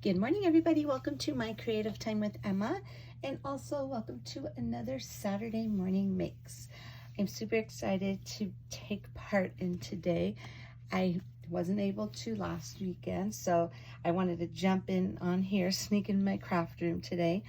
Good morning, everybody. Welcome to my creative time with Emma, and also welcome to another Saturday morning mix. I'm super excited to take part in today. I wasn't able to last weekend, so I wanted to jump in on here, sneak in my craft room today.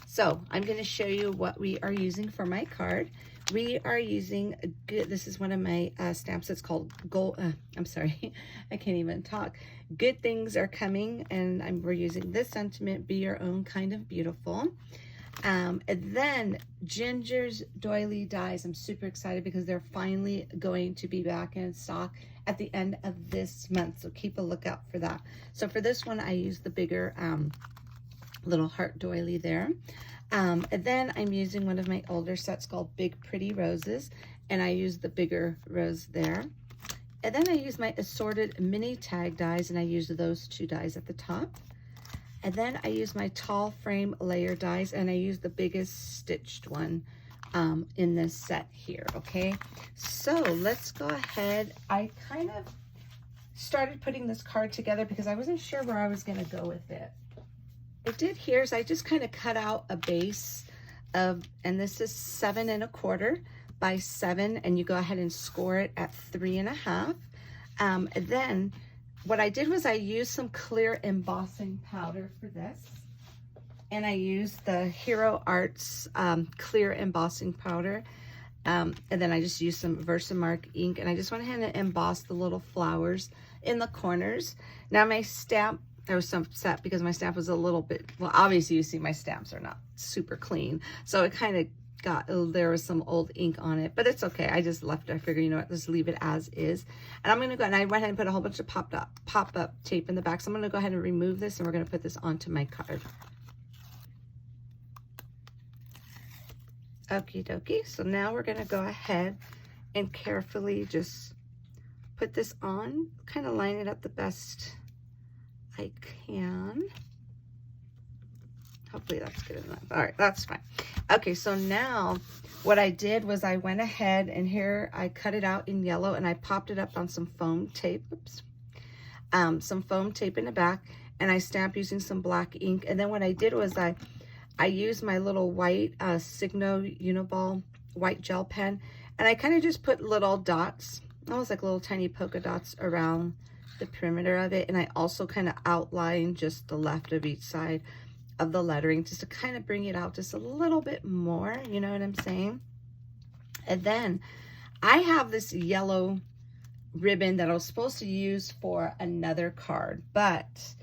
So I'm going to show you what we are using for my card. We are using this is one of my stamps. It's called I'm sorry, I can't even talk. Good things are coming, and we're using this sentiment, be your own kind of beautiful. And then Ginger's Doily dies. I'm super excited because they're finally going to be back in stock at the end of this month. So keep a lookout for that. So for this one, I use the bigger little heart doily there. And then I'm using one of my older sets called Big Pretty Roses, and I use the bigger rose there. And then I use my Assorted mini tag dies, and I use those two dies at the top. And then I use my tall frame layer dies, and I use the biggest stitched one in this set here, okay? So let's go ahead. I kind of started putting this card together because I wasn't sure where I was gonna go with it. I did here is I just kind of cut out a base of, and this is 7 1/4 by 7, and you go ahead and score it at 3 1/2. And then what I did was I used some clear embossing powder for this, and I used the Hero Arts clear embossing powder, and then I just used some Versamark ink, and I just went ahead and embossed the little flowers in the corners. Now my stamp, I was upset because my stamp was a little bit, well, obviously you see my stamps are not super clean, so it kind of got, there was some old ink on it, but it's okay. I just left it. I figured, you know what, just leave it as is. And I'm going to go, and I went ahead and put a whole bunch of pop-up tape in the back. So I'm going to go ahead and remove this, and we're going to put this onto my card. Okie dokie. So now we're going to go ahead and carefully just put this on, kind of line it up the best I can. Hopefully that's good enough. All right, that's fine. Okay, so now what I did was I went ahead, and here I cut it out in yellow, and I popped it up on some foam tape. Oops. Some foam tape in the back, and I stamped using some black ink. And then what I did was I used my little white Signo Uniball white gel pen, and I kind of just put little dots, almost like little tiny polka dots around the perimeter of it. And I also kind of outlined just the left of each side of the lettering, just to kind of bring it out just a little bit more, you know what I'm saying? And then I have this yellow ribbon that I was supposed to use for another card, but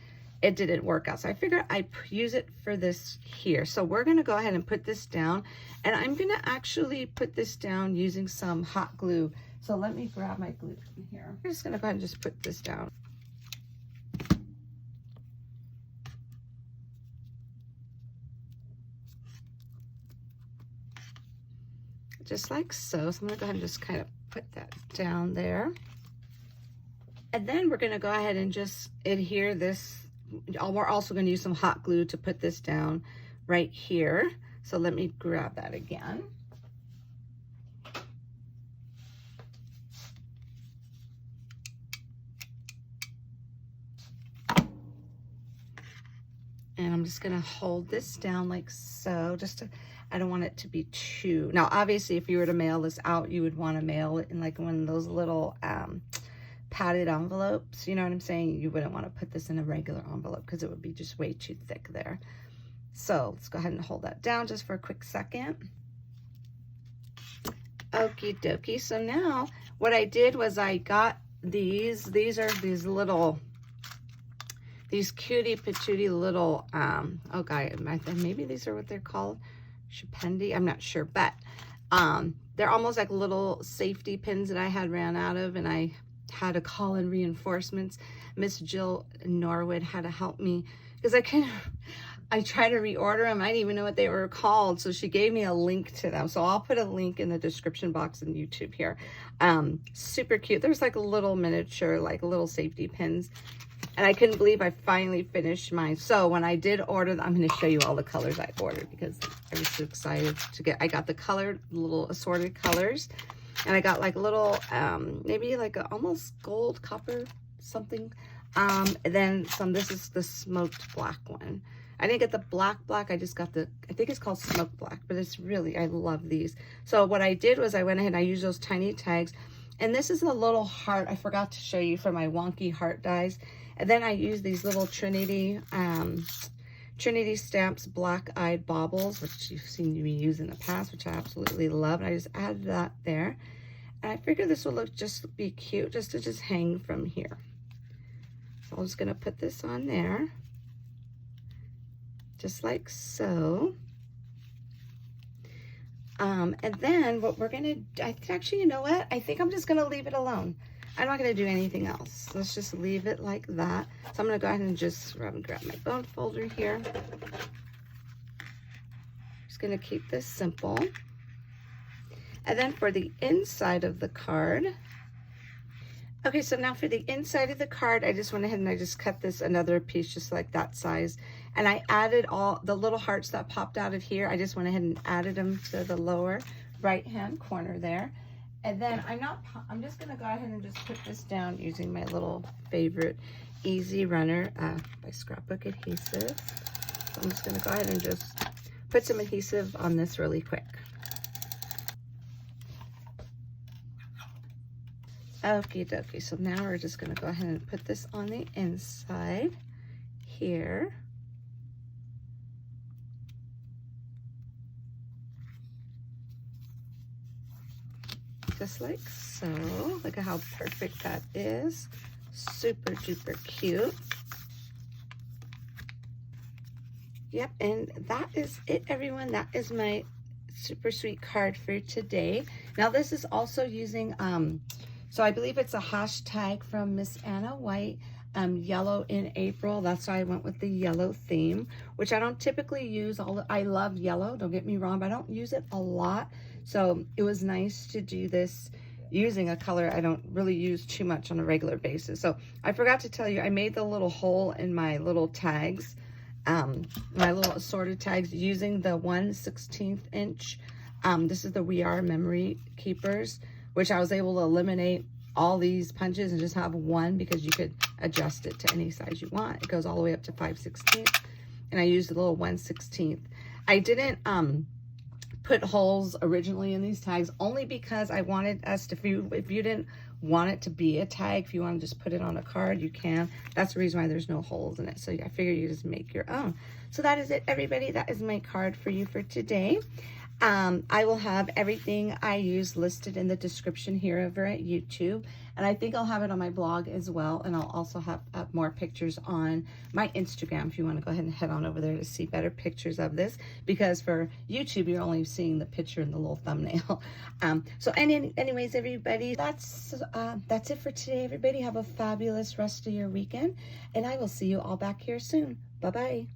it didn't work out. So I figured I'd use it for this here. So we're gonna go ahead and put this down, and I'm gonna actually put this down using some hot glue. So let me grab my glue from here. I'm just gonna go ahead and just put this down. Just like so. So I'm gonna go ahead and just kind of put that down there. And then we're gonna go ahead and just adhere this. We're also gonna use some hot glue to put this down right here. So let me grab that again. And I'm just gonna hold this down like so, just to, I don't want it to be too, now obviously if you were to mail this out, you would want to mail it in like one of those little padded envelopes, you know what I'm saying? You wouldn't want to put this in a regular envelope because it would be just way too thick there. So let's go ahead and hold that down just for a quick second. Okie dokie. So now what I did was I got these are these little, these cutie patootie little, oh God, maybe these are what they're called, Shapenty, I'm not sure, but they're almost like little safety pins that I had ran out of, and I had to call in reinforcements. Miss Jill Norwood had to help me because I tried to reorder them. I didn't even know what they were called, so she gave me a link to them. So I'll put a link in the description box in YouTube here. Super cute. There's like little miniature, like little safety pins. And I couldn't believe I finally finished mine. So when I did order them, I'm going to show you all the colors I ordered because I was so excited to get, I got the colored, little assorted colors. And I got like little, maybe like a almost gold, copper, something. And then some, this is the smoked black one. I didn't get the black, I just got the, I think it's called smoked black, but it's really, I love these. So what I did was I went ahead and I used those tiny tags. And this is a little heart I forgot to show you for my wonky heart dies. And then I used these little Trinity Stamps black-eyed baubles, which you've seen me use in the past, which I absolutely love. And I just added that there. And I figured this would look be cute just to hang from here. So I'm just gonna put this on there, just like so. And then what we're gonna, actually, you know what? I think I'm just gonna leave it alone. I'm not gonna do anything else. Let's just leave it like that. So I'm gonna go ahead and just grab my bone folder here. Just gonna keep this simple. And then for the inside of the card, okay, so now for the inside of the card, I just went ahead and I just cut this another piece just like that size. And I added all the little hearts that popped out of here. I just went ahead and added them to the lower right-hand corner there. And then I'm just gonna go ahead and just put this down using my little favorite Easy Runner by Scrapbook Adhesive. So I'm just gonna go ahead and just put some adhesive on this really quick. Okie dokie, so now we're just gonna go ahead and put this on the inside here. Just like so. Look at how perfect that is. Super duper cute. Yep, and that is it, everyone. That is my super sweet card for today. Now this is also using so I believe it's a hashtag from Miss Anna White, Yellow in April. That's why I went with the yellow theme, which I don't typically use. I love yellow, don't get me wrong, but I don't use it a lot. So it was nice to do this using a color I don't really use too much on a regular basis. So I forgot to tell you, I made the little hole in my little tags, my little assorted tags using the 1/16 inch. This is the We Are memory keepers, which I was able to eliminate all these punches and just have one because you could adjust it to any size you want. It goes all the way up to 5/16, and I used the little 1/16. I didn't put holes originally in these tags only because I wanted us to, if you didn't want it to be a tag, if you want to just put it on a card, you can. That's the reason why there's no holes in it. So I figured you just make your own. So that is it, everybody. That is my card for you for today. I will have everything I use listed in the description here over at YouTube, and I think I'll have it on my blog as well, and I'll also have more pictures on my Instagram if you want to go ahead and head on over there to see better pictures of this, because for YouTube you're only seeing the picture and the little thumbnail. So anyways, everybody, that's it for today. Everybody have a fabulous rest of your weekend, and I will see you all back here soon. Bye bye.